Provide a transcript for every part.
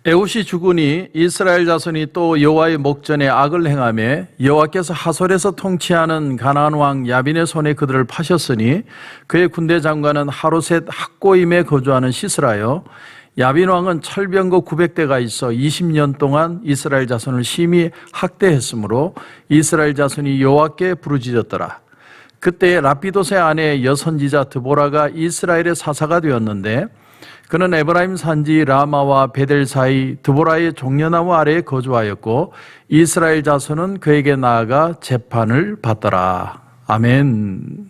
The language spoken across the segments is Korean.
에훗이 죽으니 이스라엘 자손이 또 여호와의 목전에 악을 행하며 여호와께서 하솔에서 통치하는 가나안 왕 야빈의 손에 그들을 파셨으니 그의 군대 장관은 하루셋 학고임에 거주하는 시스라요. 야빈 왕은 철병거 900대가 있어 20년 동안 이스라엘 자손을 심히 학대했으므로 이스라엘 자손이 여호와께 부르짖었더라. 그때 라피도스의 아내 여선지자 드보라가 이스라엘의 사사가 되었는데 그는 에브라임 산지 라마와 베델 사이 드보라의 종려나무 아래에 거주하였고 이스라엘 자손은 그에게 나아가 재판을 받더라. 아멘.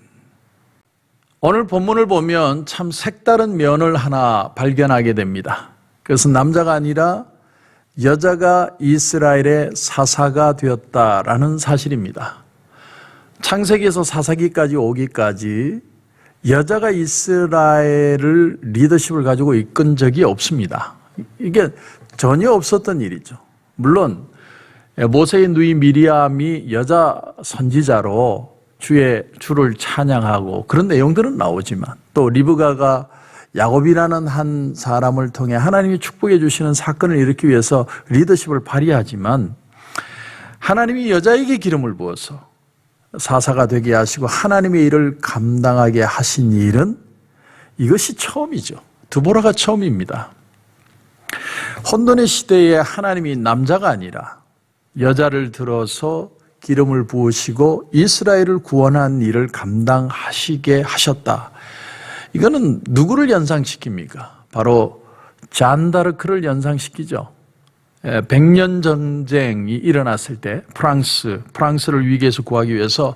오늘 본문을 보면 참 색다른 면을 하나 발견하게 됩니다. 그것은 남자가 아니라 여자가 이스라엘의 사사가 되었다라는 사실입니다. 창세기에서 사사기까지 오기까지 여자가 이스라엘을 리더십을 가지고 이끈 적이 없습니다. 이게 전혀 없었던 일이죠. 물론 모세의 누이 미리암이 여자 선지자로 주를 찬양하고 그런 내용들은 나오지만 또 리브가가 야곱이라는 한 사람을 통해 하나님이 축복해 주시는 사건을 일으키기 위해서 리더십을 발휘하지만 하나님이 여자에게 기름을 부어서 사사가 되게 하시고 하나님의 일을 감당하게 하신 일은 이것이 처음이죠. 드보라가 처음입니다. 혼돈의 시대에 하나님이 남자가 아니라 여자를 들어서 기름을 부으시고 이스라엘을 구원한 일을 감당하시게 하셨다. 이거는 누구를 연상시킵니까? 바로 잔다르크를 연상시키죠. 100년 전쟁이 일어났을 때 프랑스를 위기에서 구하기 위해서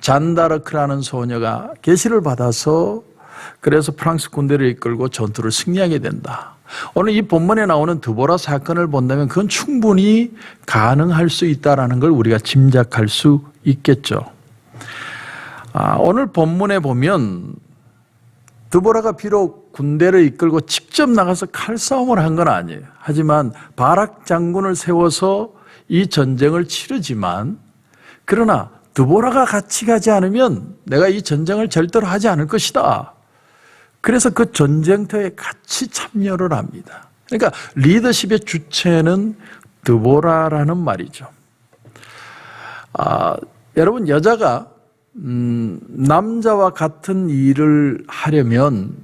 잔다르크라는 소녀가 계시를 받아서 그래서 프랑스 군대를 이끌고 전투를 승리하게 된다. 오늘 이 본문에 나오는 드보라 사건을 본다면 그건 충분히 가능할 수 있다는 걸 우리가 짐작할 수 있겠죠. 오늘 본문에 보면 드보라가 비록 군대를 이끌고 직접 나가서 칼싸움을 한 건 아니에요. 하지만 바락 장군을 세워서 이 전쟁을 치르지만 그러나 드보라가 같이 가지 않으면 내가 이 전쟁을 절대로 하지 않을 것이다. 그래서 그 전쟁터에 같이 참여를 합니다. 그러니까 리더십의 주체는 드보라라는 말이죠. 여러분 여자가 남자와 같은 일을 하려면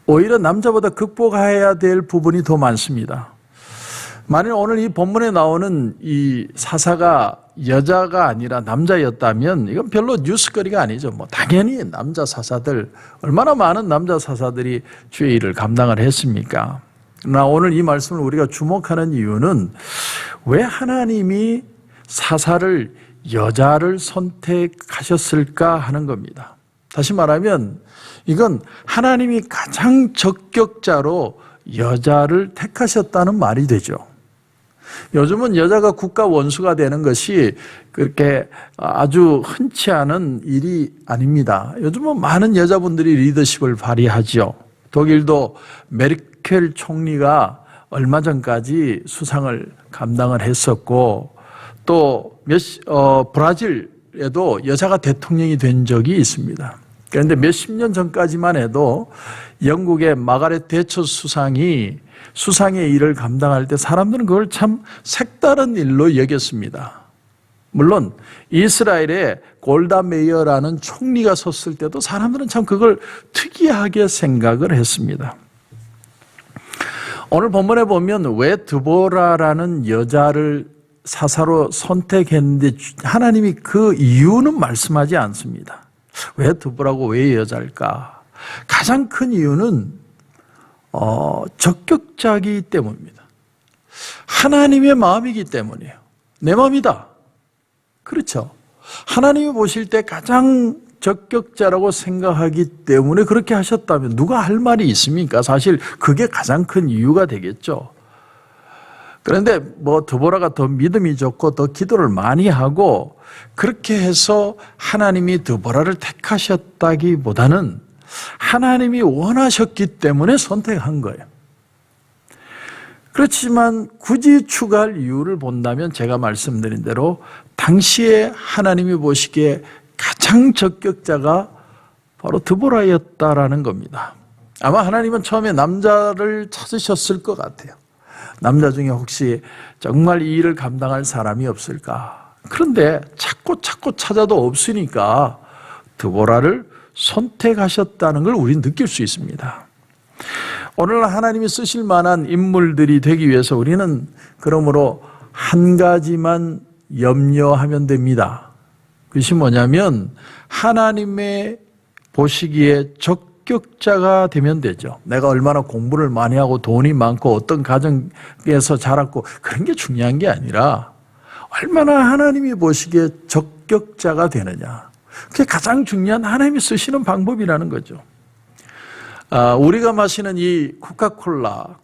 오히려 남자보다 극복해야 될 부분이 더 많습니다. 만일 오늘 이 본문에 나오는 이 사사가 여자가 아니라 남자였다면 이건 별로 뉴스거리가 아니죠. 당연히 남자 사사들, 얼마나 많은 남자 사사들이 주의 일을 감당을 했습니까? 그러나 오늘 이 말씀을 우리가 주목하는 이유는 왜 하나님이 사사를 여자를 선택하셨을까 하는 겁니다. 다시 말하면 이건 하나님이 가장 적격자로 여자를 택하셨다는 말이 되죠. 요즘은 여자가 국가 원수가 되는 것이 그렇게 아주 흔치 않은 일이 아닙니다. 요즘은 많은 여자분들이 리더십을 발휘하죠. 독일도 메르켈 총리가 얼마 전까지 수상을 감당을 했었고 또 브라질에도 여자가 대통령이 된 적이 있습니다. 그런데 몇십 년 전까지만 해도 영국의 마가렛 대처 수상이 수상의 일을 감당할 때 사람들은 그걸 참 색다른 일로 여겼습니다. 물론 이스라엘의 골다 메이어라는 총리가 섰을 때도 사람들은 참 그걸 특이하게 생각을 했습니다. 오늘 본문에 보면 왜 드보라라는 여자를 사사로 선택했는데 하나님이 그 이유는 말씀하지 않습니다. 왜 드보라고 왜 여자일까? 가장 큰 이유는 적격자이기 때문입니다. 하나님의 마음이기 때문이에요. 내 마음이다. 그렇죠. 하나님이 보실 때 가장 적격자라고 생각하기 때문에 그렇게 하셨다면 누가 할 말이 있습니까? 사실 그게 가장 큰 이유가 되겠죠. 그런데 드보라가 더 믿음이 좋고 더 기도를 많이 하고 그렇게 해서 하나님이 드보라를 택하셨다기보다는 하나님이 원하셨기 때문에 선택한 거예요. 그렇지만 굳이 추가할 이유를 본다면 제가 말씀드린 대로 당시에 하나님이 보시기에 가장 적격자가 바로 드보라였다라는 겁니다. 아마 하나님은 처음에 남자를 찾으셨을 것 같아요. 남자 중에 혹시 정말 이 일을 감당할 사람이 없을까? 그런데 찾고 찾아도 없으니까 드보라를 선택하셨다는 걸 우리는 느낄 수 있습니다. 오늘날 하나님이 쓰실 만한 인물들이 되기 위해서 우리는 그러므로 한 가지만 염려하면 됩니다. 그것이 뭐냐면 하나님의 보시기에 적격자가 되면 되죠. 내가 얼마나 공부를 많이 하고 돈이 많고 어떤 가정에서 자랐고 그런 게 중요한 게 아니라 얼마나 하나님이 보시기에 적격자가 되느냐. 그게 가장 중요한 하나님이 쓰시는 방법이라는 거죠. 우리가 마시는 이 코카콜라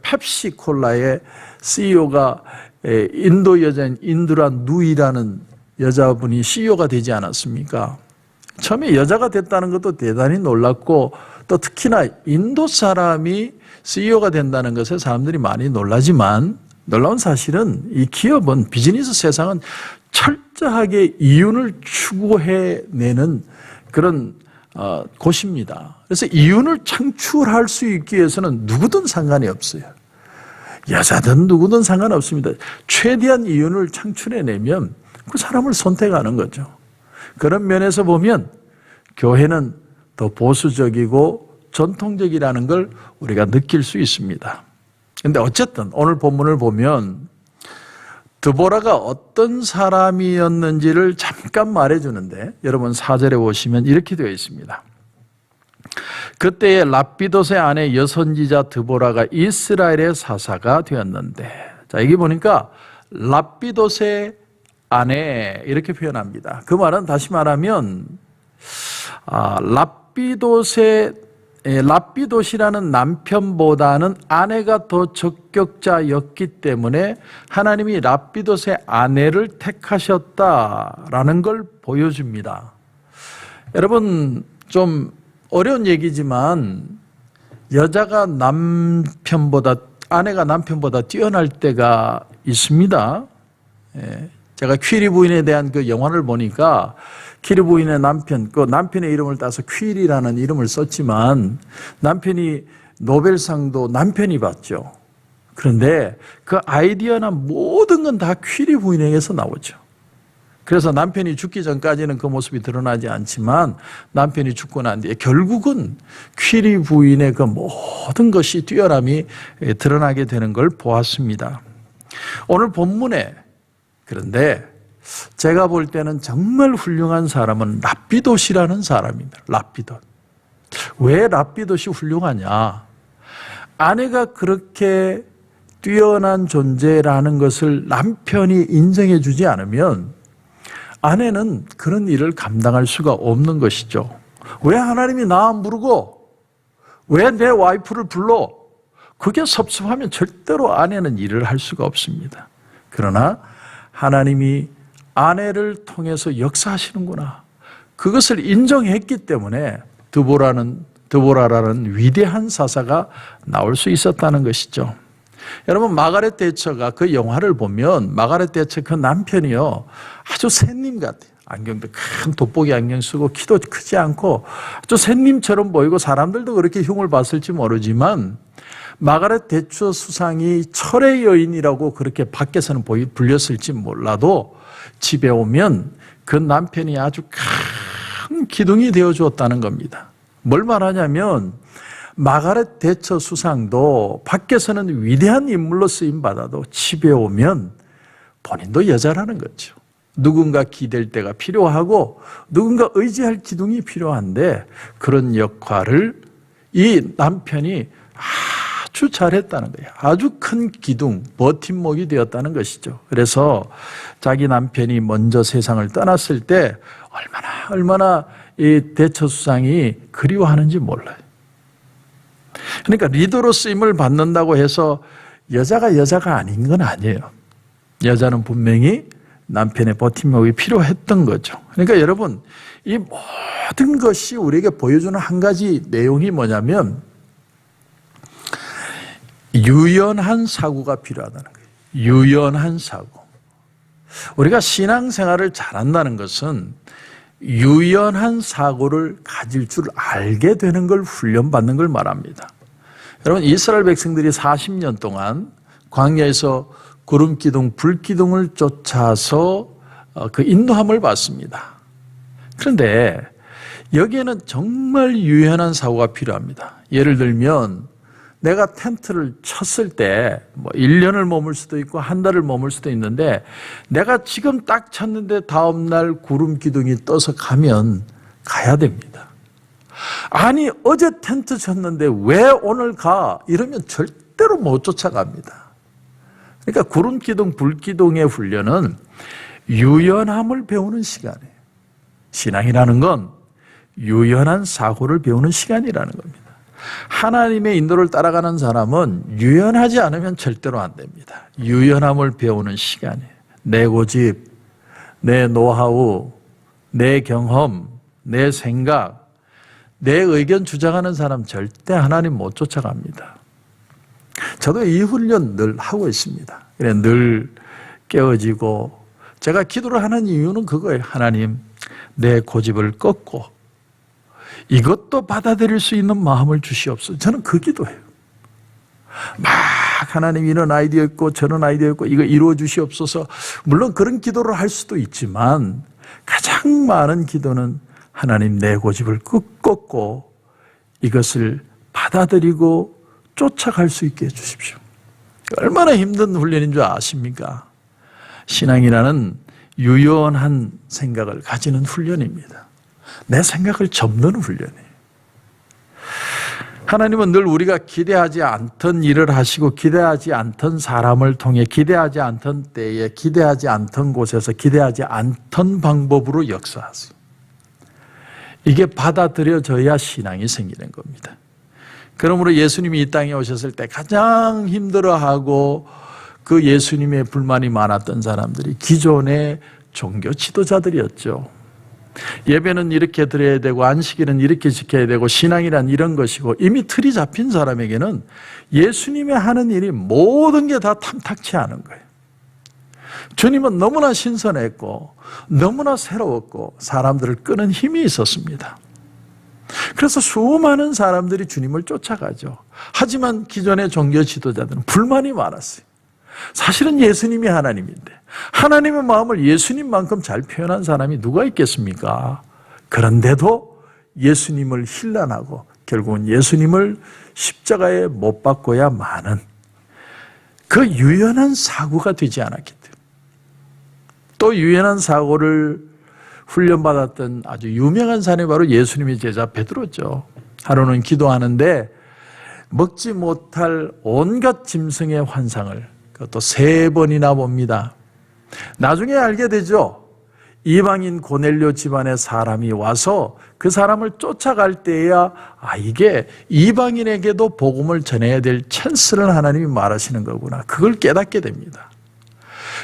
펩시콜라의 CEO가 인도 여자인 인드라 누이라는 여자분이 CEO가 되지 않았습니까? 처음에 여자가 됐다는 것도 대단히 놀랐고 또 특히나 인도 사람이 CEO가 된다는 것에 사람들이 많이 놀라지만 놀라운 사실은 이 기업은 비즈니스 세상은 철저하게 이윤을 추구해내는 그런 곳입니다. 그래서 이윤을 창출할 수 있기 위해서는 누구든 상관이 없어요. 여자든 누구든 상관없습니다. 최대한 이윤을 창출해내면 그 사람을 선택하는 거죠. 그런 면에서 보면 교회는 더 보수적이고 전통적이라는 걸 우리가 느낄 수 있습니다. 그런데 어쨌든 오늘 본문을 보면 드보라가 어떤 사람이었는지를 잠깐 말해주는데 여러분 4절에 보시면 이렇게 되어 있습니다. 그때에 랍비돗의 아내 여선지자 드보라가 이스라엘의 사사가 되었는데, 자 여기 보니까 랍비돗의 아내 이렇게 표현합니다. 그 말은 다시 말하면 랍비돗이라는 남편보다는 아내가 더 적격자였기 때문에 하나님이 랍비돗의 아내를 택하셨다라는 걸 보여줍니다. 여러분 좀 어려운 얘기지만 여자가 아내가 남편보다 뛰어날 때가 있습니다. 제가 퀴리 부인에 대한 그 영화를 보니까 퀴리 부인의 남편, 그 남편의 이름을 따서 퀴리라는 이름을 썼지만 남편이 노벨상도 남편이 받죠. 그런데 그 아이디어나 모든 건 다 퀴리 부인에게서 나오죠. 그래서 남편이 죽기 전까지는 그 모습이 드러나지 않지만 남편이 죽고 난 뒤에 결국은 퀴리 부인의 그 모든 것이 뛰어남이 드러나게 되는 걸 보았습니다. 오늘 본문에 그런데 제가 볼 때는 정말 훌륭한 사람은 랍비돗이라는 사람입니다. 랍비돗. 왜 랍비돗이 훌륭하냐? 아내가 그렇게 뛰어난 존재라는 것을 남편이 인정해 주지 않으면 아내는 그런 일을 감당할 수가 없는 것이죠. 왜 하나님이 나 안 부르고 왜 내 와이프를 불러? 그게 섭섭하면 절대로 아내는 일을 할 수가 없습니다. 그러나 하나님이 아내를 통해서 역사하시는구나. 그것을 인정했기 때문에 드보라라는 위대한 사사가 나올 수 있었다는 것이죠. 여러분 마가렛 대처가 그 영화를 보면 마가렛 대처 그 남편이요 아주 샌님 같아요. 안경도 큰 돋보기 안경 쓰고 키도 크지 않고 아주 샌님처럼 보이고 사람들도 그렇게 흉을 봤을지 모르지만 마가렛 대처 수상이 철의 여인이라고 그렇게 밖에서는 불렸을지 몰라도 집에 오면 그 남편이 아주 큰 기둥이 되어 주었다는 겁니다. 뭘 말하냐면 마가렛 대처 수상도 밖에서는 위대한 인물로 쓰임받아도 집에 오면 본인도 여자라는 거죠. 누군가 기댈 때가 필요하고 누군가 의지할 기둥이 필요한데 그런 역할을 이 남편이 아주 잘했다는 거예요. 아주 큰 기둥, 버팀목이 되었다는 것이죠. 그래서 자기 남편이 먼저 세상을 떠났을 때 얼마나 이 대처 수상이 그리워하는지 몰라요. 그러니까 리더로 쓰임을 받는다고 해서 여자가 아닌 건 아니에요. 여자는 분명히 남편의 버팀목이 필요했던 거죠. 그러니까 여러분 이 모든 것이 우리에게 보여주는 한 가지 내용이 뭐냐면 유연한 사고가 필요하다는 거예요. 유연한 사고. 우리가 신앙생활을 잘한다는 것은 유연한 사고를 가질 줄 알게 되는 걸 훈련받는 걸 말합니다. 여러분, 이스라엘 백성들이 40년 동안 광야에서 구름 기둥, 불 기둥을 쫓아서 그 인도함을 받습니다. 그런데 여기에는 정말 유연한 사고가 필요합니다. 예를 들면 내가 텐트를 쳤을 때 뭐 1년을 머물 수도 있고 한 달을 머물 수도 있는데 내가 지금 딱 쳤는데 다음 날 구름 기둥이 떠서 가면 가야 됩니다. 아니 어제 텐트 쳤는데 왜 오늘 가? 이러면 절대로 못 쫓아갑니다. 그러니까 구름 기둥, 불 기둥의 훈련은 유연함을 배우는 시간이에요. 신앙이라는 건 유연한 사고를 배우는 시간이라는 겁니다. 하나님의 인도를 따라가는 사람은 유연하지 않으면 절대로 안 됩니다. 유연함을 배우는 시간이에요. 내 고집, 내 노하우, 내 경험, 내 생각, 내 의견 주장하는 사람 절대 하나님 못 쫓아갑니다. 저도 이 훈련 늘 하고 있습니다. 늘 깨어지고 제가 기도를 하는 이유는 그거예요. 하나님, 내 고집을 꺾고 이것도 받아들일 수 있는 마음을 주시옵소서. 저는 그 기도해요. 막 하나님 이런 아이디어 있고 저런 아이디어 있고 이거 이루어 주시옵소서. 물론 그런 기도를 할 수도 있지만 가장 많은 기도는 하나님 내 고집을 꺾고 이것을 받아들이고 쫓아갈 수 있게 해주십시오. 얼마나 힘든 훈련인 줄 아십니까? 신앙이라는 유연한 생각을 가지는 훈련입니다. 내 생각을 접는 훈련이에요. 하나님은 늘 우리가 기대하지 않던 일을 하시고 기대하지 않던 사람을 통해 기대하지 않던 때에 기대하지 않던 곳에서 기대하지 않던 방법으로 역사하세요. 이게 받아들여져야 신앙이 생기는 겁니다. 그러므로 예수님이 이 땅에 오셨을 때 가장 힘들어하고 그 예수님의 불만이 많았던 사람들이 기존의 종교 지도자들이었죠. 예배는 이렇게 드려야 되고 안식일은 이렇게 지켜야 되고 신앙이란 이런 것이고 이미 틀이 잡힌 사람에게는 예수님이 하는 일이 모든 게 다 탐탁치 않은 거예요. 주님은 너무나 신선했고 너무나 새로웠고 사람들을 끄는 힘이 있었습니다. 그래서 수많은 사람들이 주님을 쫓아가죠. 하지만 기존의 종교 지도자들은 불만이 많았어요. 사실은 예수님이 하나님인데 하나님의 마음을 예수님만큼 잘 표현한 사람이 누가 있겠습니까? 그런데도 예수님을 힐난하고 결국은 예수님을 십자가에 못 박고야 마는 그 유연한 사고가 되지 않았기 때문에 또 유연한 사고를 훈련받았던 아주 유명한 사람이 바로 예수님의 제자 베드로죠. 하루는 기도하는데 먹지 못할 온갖 짐승의 환상을 그것도 3번이나 봅니다. 나중에 알게 되죠. 이방인 고넬료 집안의 사람이 와서 그 사람을 쫓아갈 때야 이게 이방인에게도 복음을 전해야 될 찬스를 하나님이 말하시는 거구나. 그걸 깨닫게 됩니다.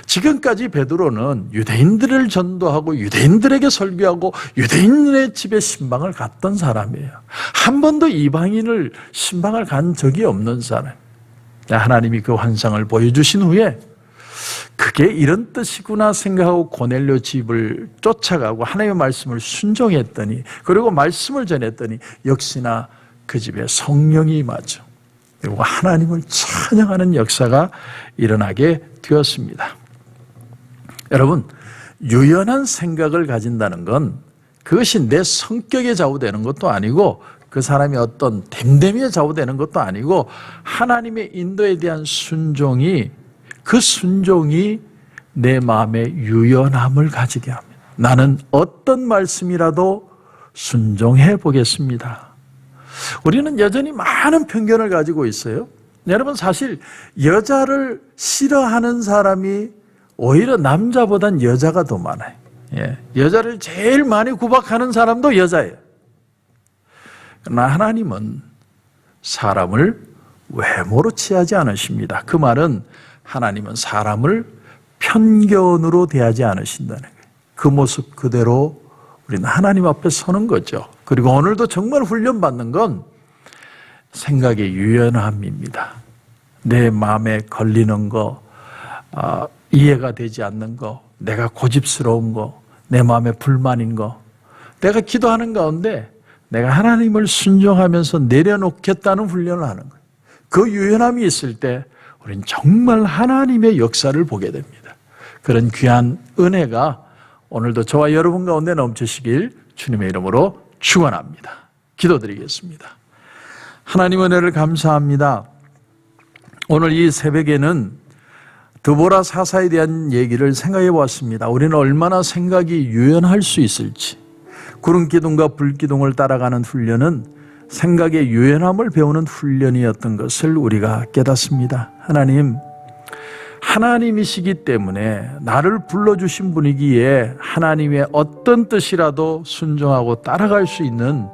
지금까지 베드로는 유대인들을 전도하고 유대인들에게 설교하고 유대인의 집에 신방을 갔던 사람이에요. 한 번도 이방인을 신방을 간 적이 없는 사람. 하나님이 그 환상을 보여주신 후에 그게 이런 뜻이구나 생각하고 고넬료 집을 쫓아가고 하나님의 말씀을 순종했더니 그리고 말씀을 전했더니 역시나 그 집에 성령이 임하죠. 그리고 하나님을 찬양하는 역사가 일어나게 되었습니다. 여러분, 유연한 생각을 가진다는 건 그것이 내 성격에 좌우되는 것도 아니고 그 사람이 어떤 됨됨이에 좌우되는 것도 아니고 하나님의 인도에 대한 순종이 그 순종이 내 마음에 유연함을 가지게 합니다. 나는 어떤 말씀이라도 순종해 보겠습니다. 우리는 여전히 많은 편견을 가지고 있어요. 여러분 사실 여자를 싫어하는 사람이 오히려 남자보단 여자가 더 많아요. 여자를 제일 많이 구박하는 사람도 여자예요. 그러나 하나님은 사람을 외모로 취하지 않으십니다. 그 말은 하나님은 사람을 편견으로 대하지 않으신다는 거예요. 그 모습 그대로 우리는 하나님 앞에 서는 거죠. 그리고 오늘도 정말 훈련받는 건 생각의 유연함입니다. 내 마음에 걸리는 거, 이해가 되지 않는 거, 내가 고집스러운 거, 내 마음에 불만인 거, 내가 기도하는 가운데 내가 하나님을 순종하면서 내려놓겠다는 훈련을 하는 거예요. 그 유연함이 있을 때 우리는 정말 하나님의 역사를 보게 됩니다. 그런 귀한 은혜가 오늘도 저와 여러분 가운데 넘치시길 주님의 이름으로 축원합니다. 기도드리겠습니다. 하나님 은혜를 감사합니다. 오늘 이 새벽에는 드보라 사사에 대한 얘기를 생각해 보았습니다. 우리는 얼마나 생각이 유연할 수 있을지, 구름 기둥과 불 기둥을 따라가는 훈련은 생각의 유연함을 배우는 훈련이었던 것을 우리가 깨닫습니다. 하나님이시기 때문에 나를 불러주신 분이기에 하나님의 어떤 뜻이라도 순종하고 따라갈 수 있는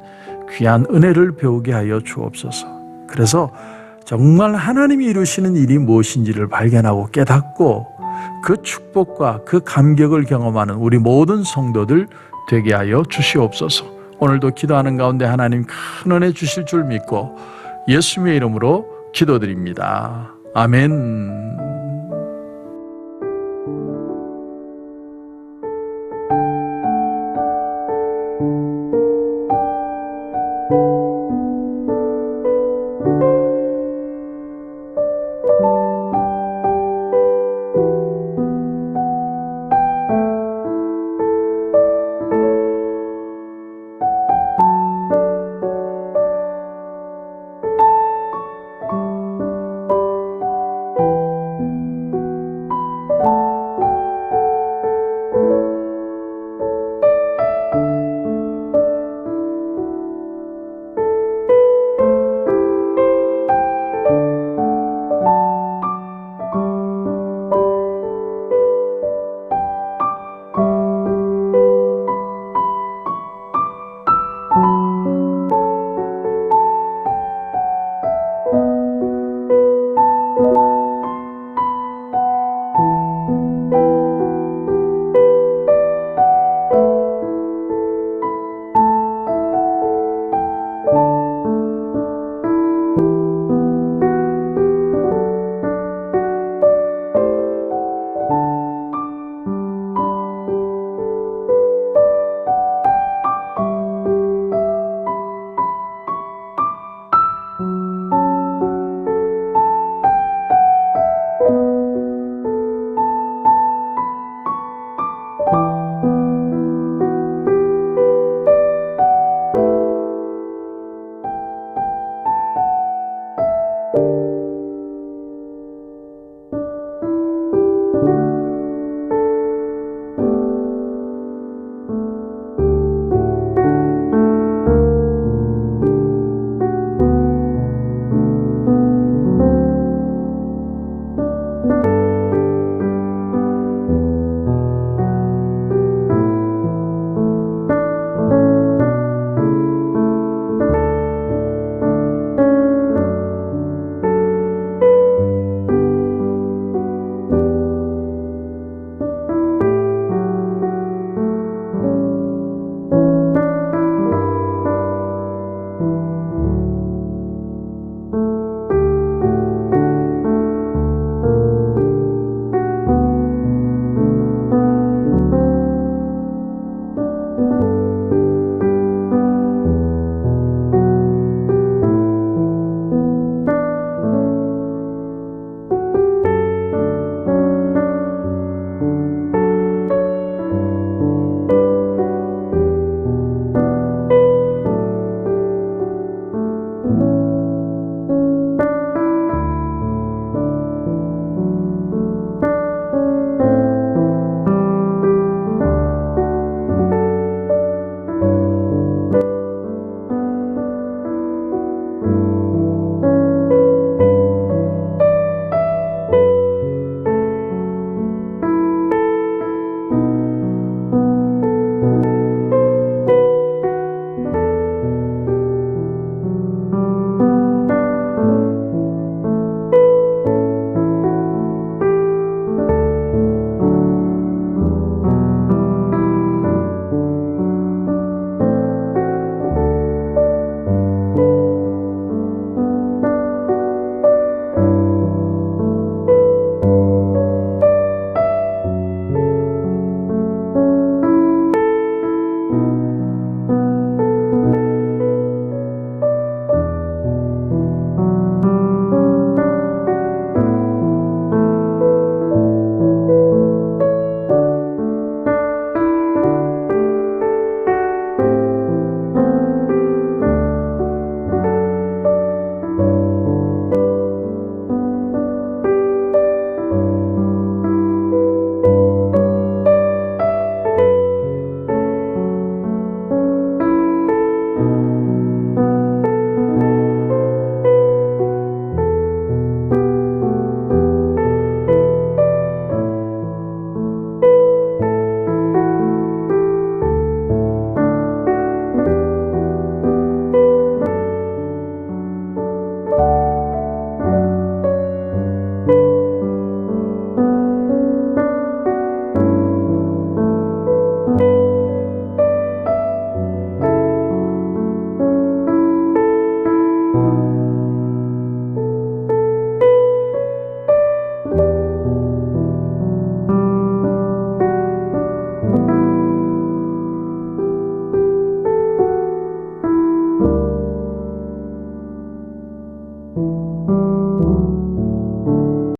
귀한 은혜를 배우게 하여 주옵소서. 그래서 정말 하나님이 이루시는 일이 무엇인지를 발견하고 깨닫고 그 축복과 그 감격을 경험하는 우리 모든 성도들 되게 하여 주시옵소서. 오늘도 기도하는 가운데 하나님 큰 은혜 주실 줄 믿고 예수님의 이름으로 기도드립니다. 아멘.